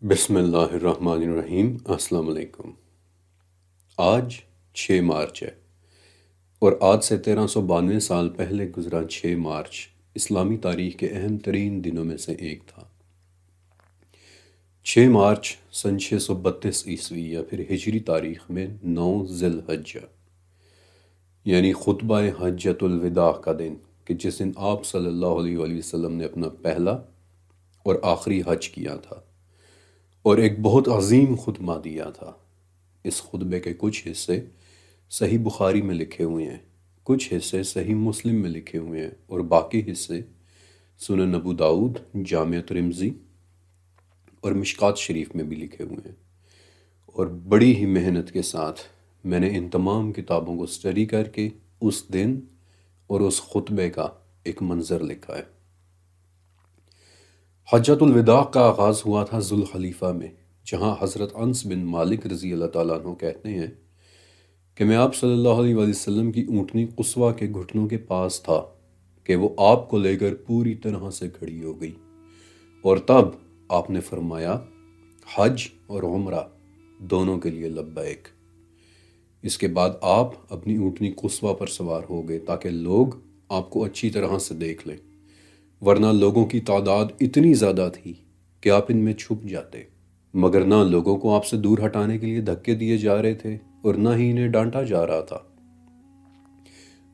بسم اللہ الرحمن الرحیم۔ السلام علیکم۔ آج 6 مارچ ہے اور آج سے 1392 سال پہلے گزرا 6 مارچ اسلامی تاریخ کے اہم ترین دنوں میں سے ایک تھا۔ 6 مارچ سن 632 یا پھر ہجری تاریخ میں 9 ذی الحجہ یعنی خطبہ حجۃ الوداع کا دن، کہ جس دن آپ صلی اللہ علیہ وآلہ وسلم نے اپنا پہلا اور آخری حج کیا تھا اور ایک بہت عظیم خطبہ دیا تھا۔ اس خطبے کے کچھ حصے صحیح بخاری میں لکھے ہوئے ہیں، کچھ حصے صحیح مسلم میں لکھے ہوئے ہیں اور باقی حصے سنن ابو داؤد، جامع ترمذی اور مشکوٰۃ شریف میں بھی لکھے ہوئے ہیں۔ اور بڑی ہی محنت کے ساتھ میں نے ان تمام کتابوں کو اسٹڈی کر کے اس دن اور اس خطبے کا ایک منظر لکھا ہے۔ حجۃ الوداع کا آغاز ہوا تھا ذوالحلیفہ میں، جہاں حضرت انس بن مالک رضی اللہ تعالیٰ عنہ کہتے ہیں کہ میں آپ صلی اللہ علیہ وآلہ وسلم کی اونٹنی قصوہ کے گھٹنوں کے پاس تھا کہ وہ آپ کو لے کر پوری طرح سے کھڑی ہو گئی، اور تب آپ نے فرمایا حج اور عمرہ دونوں کے لیے لبیک۔ اس کے بعد آپ اپنی اونٹنی قصوہ پر سوار ہو گئے تاکہ لوگ آپ کو اچھی طرح سے دیکھ لیں، ورنہ لوگوں کی تعداد اتنی زیادہ تھی کہ آپ ان میں چھپ جاتے، مگر نہ لوگوں کو آپ سے دور ہٹانے کے لیے دھکے دیے جا رہے تھے اور نہ ہی انہیں ڈانٹا جا رہا تھا۔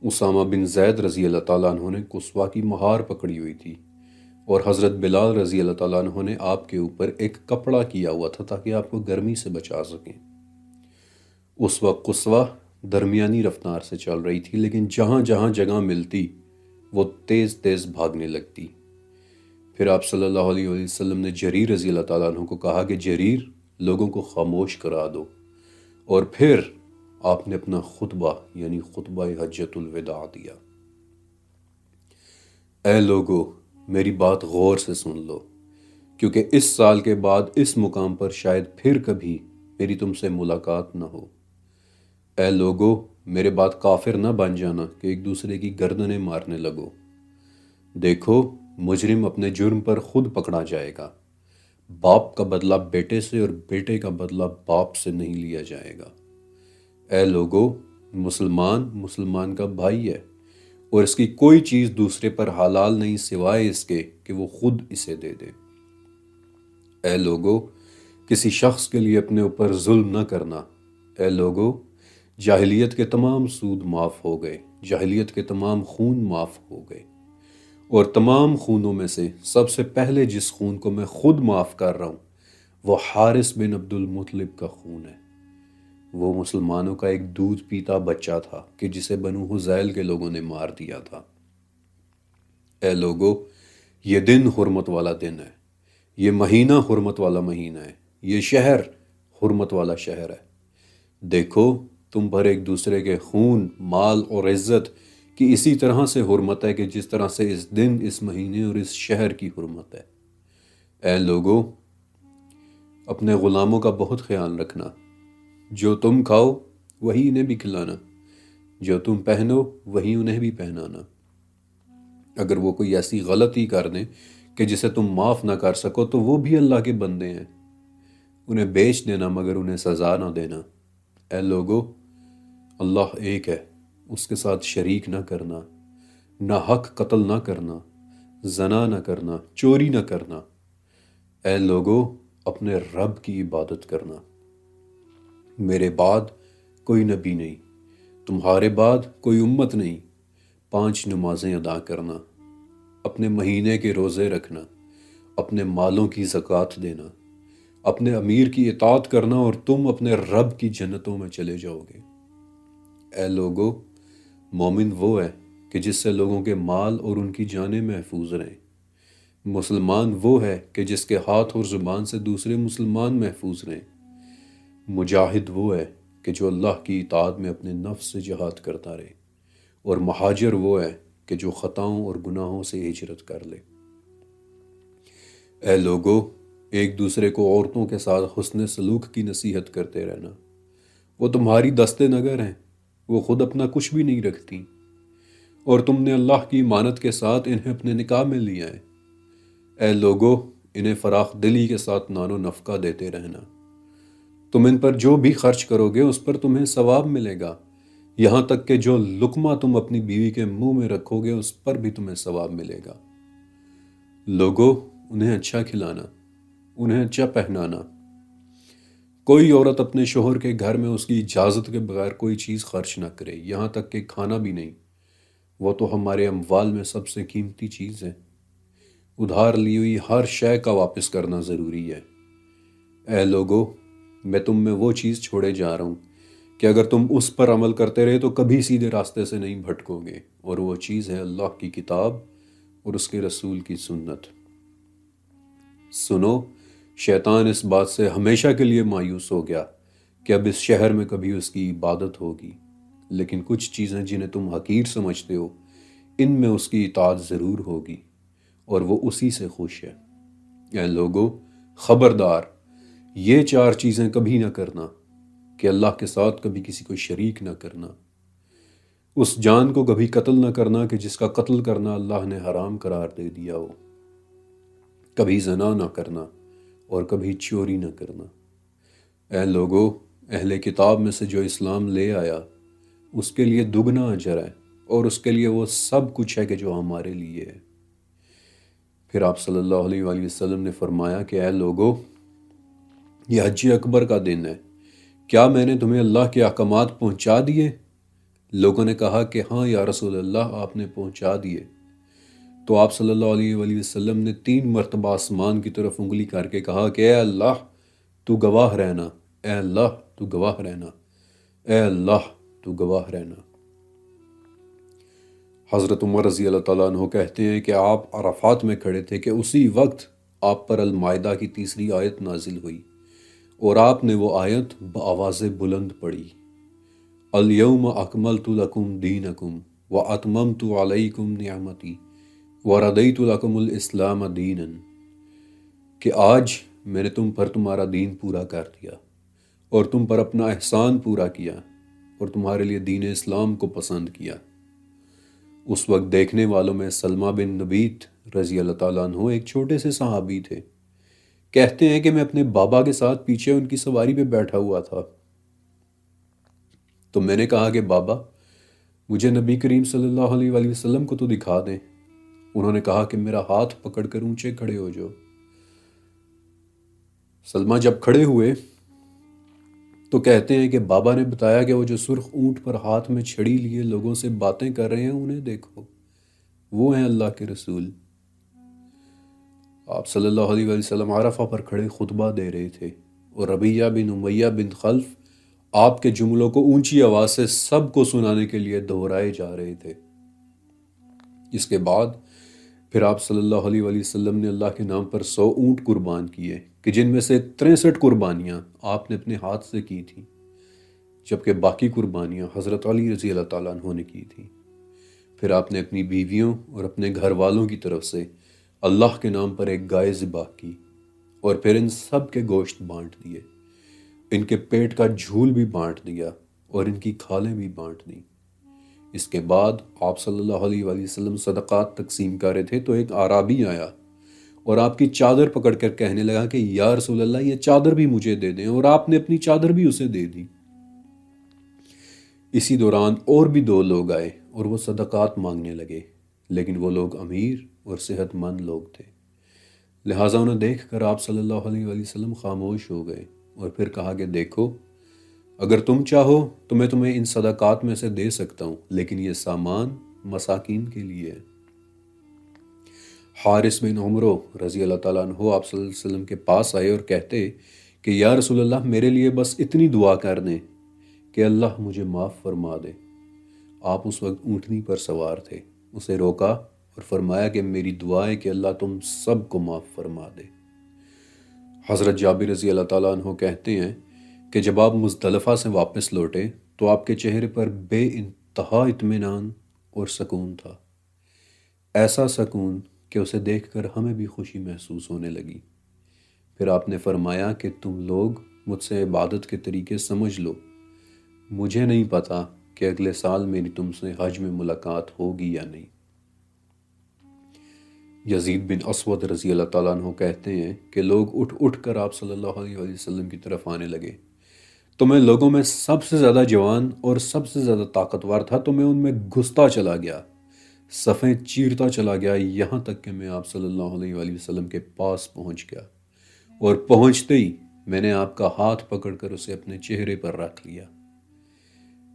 اسامہ بن زید رضی اللہ تعالیٰ عنہ نے قصوہ کی مہار پکڑی ہوئی تھی اور حضرت بلال رضی اللہ تعالیٰ عنہ نے آپ کے اوپر ایک کپڑا کیا ہوا تھا تاکہ آپ کو گرمی سے بچا سکیں۔ اس وقت قصوہ درمیانی رفتار سے چل رہی تھی، لیکن جہاں جہاں جگہ ملتی وہ تیز تیز بھاگنے لگتی۔ پھر آپ صلی اللہ علیہ وآلہ وسلم نے جریر رضی اللہ تعالیٰ عنہ کو کہا کہ جریر لوگوں کو خاموش کرا دو، اور پھر آپ نے اپنا خطبہ یعنی خطبہ حجۃ الوداع دیا۔ اے لوگو، میری بات غور سے سن لو، کیونکہ اس سال کے بعد اس مقام پر شاید پھر کبھی میری تم سے ملاقات نہ ہو۔ اے لوگو، میرے بعد کافر نہ بن جانا کہ ایک دوسرے کی گردنیں مارنے لگو۔ دیکھو، مجرم اپنے جرم پر خود پکڑا جائے گا۔ باپ کا بدلہ بیٹے سے اور بیٹے کا بدلہ باپ سے نہیں لیا جائے گا۔ اے لوگو، مسلمان کا بھائی ہے اور اس کی کوئی چیز دوسرے پر حلال نہیں سوائے اس کے کہ وہ خود اسے دے دے۔ اے لوگو، کسی شخص کے لیے اپنے اوپر ظلم نہ کرنا۔ اے لوگو، جاہلیت کے تمام سود معاف ہو گئے، جاہلیت کے تمام خون معاف ہو گئے، اور تمام خونوں میں سے سب سے پہلے جس خون کو میں خود معاف کر رہا ہوں وہ حارث بن عبد المطلب کا خون ہے۔ وہ مسلمانوں کا ایک دودھ پیتا بچہ تھا کہ جسے بنو حذیل کے لوگوں نے مار دیا تھا۔ اے لوگو، یہ دن حرمت والا دن ہے، یہ مہینہ حرمت والا مہینہ ہے، یہ شہر حرمت والا شہر ہے۔ دیکھو، تم پر ایک دوسرے کے خون، مال اور عزت کی اسی طرح سے حرمت ہے کہ جس طرح سے اس دن، اس مہینے اور اس شہر کی حرمت ہے۔ اے لوگو، اپنے غلاموں کا بہت خیال رکھنا۔ جو تم کھاؤ وہی انہیں بھی کھلانا، جو تم پہنو وہی انہیں بھی پہنانا۔ اگر وہ کوئی ایسی غلطی کر دیں کہ جسے تم معاف نہ کر سکو تو وہ بھی اللہ کے بندے ہیں، انہیں بیچ دینا مگر انہیں سزا نہ دینا۔ اے لوگو، اللہ ایک ہے، اس کے ساتھ شریک نہ کرنا، ناحق قتل نہ کرنا، زنا نہ کرنا، چوری نہ کرنا۔ اے لوگو، اپنے رب کی عبادت کرنا۔ میرے بعد کوئی نبی نہیں، تمہارے بعد کوئی امت نہیں۔ 5 نمازیں ادا کرنا، اپنے مہینے کے روزے رکھنا، اپنے مالوں کی زکوٰۃ دینا، اپنے امیر کی اطاعت کرنا، اور تم اپنے رب کی جنتوں میں چلے جاؤ گے۔ اے لوگو، مومن وہ ہے کہ جس سے لوگوں کے مال اور ان کی جانیں محفوظ رہیں۔ مسلمان وہ ہے کہ جس کے ہاتھ اور زبان سے دوسرے مسلمان محفوظ رہیں۔ مجاہد وہ ہے کہ جو اللہ کی اطاعت میں اپنے نفس سے جہاد کرتا رہے، اور مہاجر وہ ہے کہ جو خطاؤں اور گناہوں سے ہجرت کر لے۔ اے لوگو، ایک دوسرے کو عورتوں کے ساتھ حسن سلوک کی نصیحت کرتے رہنا۔ وہ تمہاری دست نگر ہیں، وہ خود اپنا کچھ بھی نہیں رکھتی، اور تم نے اللہ کی امانت کے ساتھ انہیں اپنے نکاح میں لیا ہے۔ اے لوگو، انہیں فراخ دلی کے ساتھ نان و نفقہ دیتے رہنا۔ تم ان پر جو بھی خرچ کرو گے اس پر تمہیں ثواب ملے گا، یہاں تک کہ جو لقمہ تم اپنی بیوی کے منہ میں رکھو گے اس پر بھی تمہیں ثواب ملے گا۔ لوگوں، انہیں اچھا کھلانا، انہیں اچھا پہنانا۔ کوئی عورت اپنے شوہر کے گھر میں اس کی اجازت کے بغیر کوئی چیز خرچ نہ کرے، یہاں تک کہ کھانا بھی نہیں۔ وہ تو ہمارے اموال میں سب سے قیمتی چیز ہے۔ ادھار لی ہوئی ہر شے کا واپس کرنا ضروری ہے۔ اے لوگو، میں تم میں وہ چیز چھوڑے جا رہا ہوں کہ اگر تم اس پر عمل کرتے رہے تو کبھی سیدھے راستے سے نہیں بھٹکو گے، اور وہ چیز ہے اللہ کی کتاب اور اس کے رسول کی سنت۔ سنو، شیطان اس بات سے ہمیشہ کے لیے مایوس ہو گیا کہ اب اس شہر میں کبھی اس کی عبادت ہوگی، لیکن کچھ چیزیں جنہیں تم حقیر سمجھتے ہو ان میں اس کی اطاعت ضرور ہوگی، اور وہ اسی سے خوش ہے۔ اے لوگو، خبردار، یہ 4 چیزیں کبھی نہ کرنا کہ اللہ کے ساتھ کبھی کسی کو شریک نہ کرنا، اس جان کو کبھی قتل نہ کرنا کہ جس کا قتل کرنا اللہ نے حرام قرار دے دیا ہو، کبھی زنا نہ کرنا اور کبھی چوری نہ کرنا۔ اے لوگو، اہل کتاب میں سے جو اسلام لے آیا اس کے لیے دگنا اجر ہے، اور اس کے لیے وہ سب کچھ ہے کہ جو ہمارے لیے ہے۔ پھر آپ صلی اللہ علیہ وآلہ وسلم نے فرمایا کہ اے لوگو، یہ حج اکبر کا دن ہے، کیا میں نے تمہیں اللہ کے احکامات پہنچا دیے؟ لوگوں نے کہا کہ ہاں یا رسول اللہ، آپ نے پہنچا دیے۔ تو آپ صلی اللہ علیہ وآلہ وسلم نے 3 مرتبہ آسمان کی طرف انگلی کر کے کہا کہ اے اللہ تو گواہ رہنا، اے اللہ تو گواہ رہنا، اے اللہ تو گواہ رہنا۔ حضرت عمر رضی اللہ تعالیٰ عنہ کہتے ہیں کہ آپ عرفات میں کھڑے تھے کہ اسی وقت آپ پر المائدہ کی 3 آیت نازل ہوئی، اور آپ نے وہ آیت بآواز بلند پڑھی، الیوم اکملت لکم دینکم واتممت علیکم نعمتی وردیت لکم الاسلام دینا، کہ آج میں نے تم پر تمہارا دین پورا کر دیا اور تم پر اپنا احسان پورا کیا اور تمہارے لیے دین اسلام کو پسند کیا۔ اس وقت دیکھنے والوں میں سلمہ بن نبیت رضی اللہ تعالیٰ عنہ ایک چھوٹے سے صحابی تھے۔ کہتے ہیں کہ میں اپنے بابا کے ساتھ پیچھے ان کی سواری پہ بیٹھا ہوا تھا، تو میں نے کہا کہ بابا، مجھے نبی کریم صلی اللہ علیہ وآلہ وسلم کو تو دکھا دیں۔ انہوں نے کہا کہ میرا ہاتھ پکڑ کر اونچے کھڑے ہو جاؤ۔ سلمہ جب کھڑے ہوئے تو کہتے ہیں کہ بابا نے بتایا کہ وہ جو سرخ اونٹ پر ہاتھ میں چھڑی لیے لوگوں سے باتیں کر رہے ہیں، انہیں دیکھو، وہ ہیں اللہ کے رسول۔ آپ صلی اللہ علیہ وآلہ وسلم عرفہ پر کھڑے خطبہ دے رہے تھے، اور ربیہ بن امیہ بن خلف آپ کے جملوں کو اونچی آواز سے سب کو سنانے کے لیے دہرائے جا رہے تھے۔ اس کے بعد پھر آپ صلی اللہ علیہ وآلہ وسلم نے اللہ کے نام پر 100 اونٹ قربان کیے، کہ جن میں سے 63 قربانیاں آپ نے اپنے ہاتھ سے کی تھیں، جبکہ باقی قربانیاں حضرت علی رضی اللہ تعالیٰ عنہ نے کی تھیں۔ پھر آپ نے اپنی بیویوں اور اپنے گھر والوں کی طرف سے اللہ کے نام پر ایک گائے ذبح کی، اور پھر ان سب کے گوشت بانٹ دیے، ان کے پیٹ کا جھول بھی بانٹ دیا اور ان کی کھالیں بھی بانٹ دیں۔ اس کے بعد آپ صلی اللہ علیہ وآلہ وسلم صدقات تقسیم کر رہے تھے تو ایک اعرابی آیا اور آپ کی چادر پکڑ کر کہنے لگا کہ یا رسول اللہ، یہ چادر بھی مجھے دے دیں، اور آپ نے اپنی چادر بھی اسے دے دی۔ اسی دوران اور بھی 2 لوگ آئے اور وہ صدقات مانگنے لگے، لیکن وہ لوگ امیر اور صحت مند لوگ تھے، لہٰذا انہیں دیکھ کر آپ صلی اللہ علیہ وآلہ وسلم خاموش ہو گئے، اور پھر کہا کہ دیکھو، اگر تم چاہو تو میں تمہیں ان صدقات میں سے دے سکتا ہوں، لیکن یہ سامان مساکین کے لیے ہے۔ حارث بن عمرو رضی اللہ تعالیٰ عنہ آپ صلی اللہ علیہ وسلم کے پاس آئے اور کہتے کہ یا رسول اللہ، میرے لیے بس اتنی دعا کر دیں کہ اللہ مجھے معاف فرما دے۔ آپ اس وقت اونٹنی پر سوار تھے، اسے روکا اور فرمایا کہ میری دعا ہے کہ اللہ تم سب کو معاف فرما دے۔ حضرت جابر رضی اللہ تعالیٰ عنہ کہتے ہیں کہ جب آپ مزدلفہ سے واپس لوٹے تو آپ کے چہرے پر بے انتہا اطمینان اور سکون تھا، ایسا سکون کہ اسے دیکھ کر ہمیں بھی خوشی محسوس ہونے لگی۔ پھر آپ نے فرمایا کہ تم لوگ مجھ سے عبادت کے طریقے سمجھ لو، مجھے نہیں پتا کہ اگلے سال میری تم سے حج میں ملاقات ہوگی یا نہیں۔ یزید بن اسود رضی اللہ تعالیٰ عنہ کہتے ہیں کہ لوگ اٹھ اٹھ کر آپ صلی اللہ علیہ وسلم کی طرف آنے لگے، تو میں لوگوں میں سب سے زیادہ جوان اور سب سے زیادہ طاقتور تھا، تو میں ان میں گھستا چلا گیا، صفیں چیرتا چلا گیا، یہاں تک کہ میں آپ صلی اللہ علیہ وآلہ وسلم کے پاس پہنچ گیا، اور پہنچتے ہی میں نے آپ کا ہاتھ پکڑ کر اسے اپنے چہرے پر رکھ لیا۔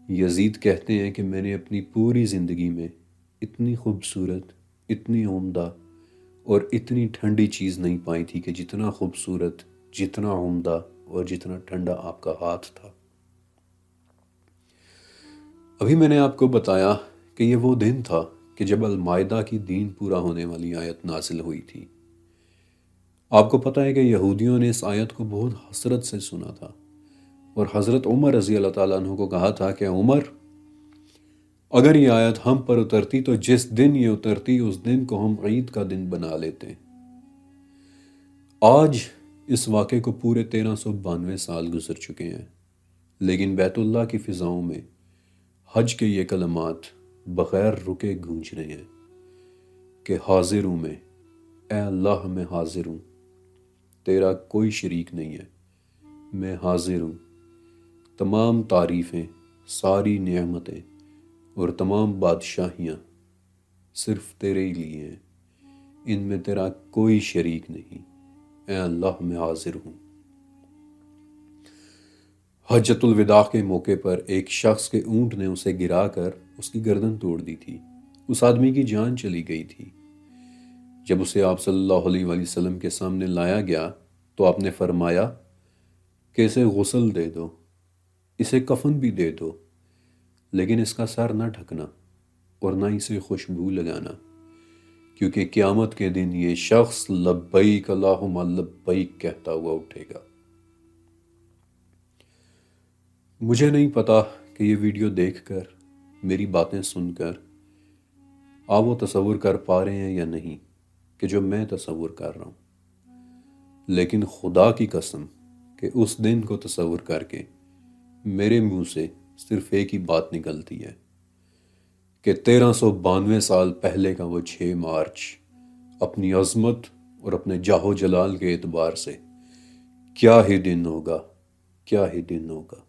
یزید کہتے ہیں کہ میں نے اپنی پوری زندگی میں اتنی خوبصورت، اتنی عمدہ اور اتنی ٹھنڈی چیز نہیں پائی تھی کہ جتنا خوبصورت، جتنا عمدہ اور جتنا ٹھنڈا آپ کا ہاتھ تھا۔ ابھی میں نے آپ کو بتایا کہ یہ وہ دن تھا کہ جب المائدہ کی دین پورا ہونے والی آیت نازل ہوئی تھی۔ آپ کو پتہ ہے کہ یہودیوں نے اس آیت کو بہت حسرت سے سنا تھا، اور حضرت عمر رضی اللہ تعالیٰ عنہ کو کہا تھا کہ عمر، اگر یہ آیت ہم پر اترتی تو جس دن یہ اترتی اس دن کو ہم عید کا دن بنا لیتے۔ آج اس واقعے کو پورے 1392 سال گزر چکے ہیں، لیکن بیت اللہ کی فضاؤں میں حج کے یہ کلمات بغیر رکے گونج رہے ہیں کہ حاضر ہوں میں، اے اللہ میں حاضر ہوں، تیرا کوئی شریک نہیں ہے، میں حاضر ہوں، تمام تعریفیں، ساری نعمتیں اور تمام بادشاہیاں صرف تیرے ہی لیے ہیں، ان میں تیرا کوئی شریک نہیں، اے اللہ میں حاضر ہوں۔ حجۃ الوداع کے موقع پر ایک شخص کے اونٹ نے اسے گرا کر اس کی گردن توڑ دی تھی، اس آدمی کی جان چلی گئی تھی۔ جب اسے آپ صلی اللہ علیہ وآلہ وسلم کے سامنے لایا گیا تو آپ نے فرمایا کہ اسے غسل دے دو، اسے کفن بھی دے دو، لیکن اس کا سر نہ ڈھکنا اور نہ اسے خوشبو لگانا، کیونکہ قیامت کے دن یہ شخص لبیک اللہم لبیک کہتا ہوا اٹھے گا۔ مجھے نہیں پتا کہ یہ ویڈیو دیکھ کر، میری باتیں سن کر آپ وہ تصور کر پا رہے ہیں یا نہیں کہ جو میں تصور کر رہا ہوں، لیکن خدا کی قسم کہ اس دن کو تصور کر کے میرے منہ سے صرف ایک ہی بات نکلتی ہے کہ 1392 سال پہلے کا وہ 6 مارچ اپنی عظمت اور اپنے جاہ و جلال کے اعتبار سے کیا ہی دن ہوگا، کیا ہی دن ہوگا۔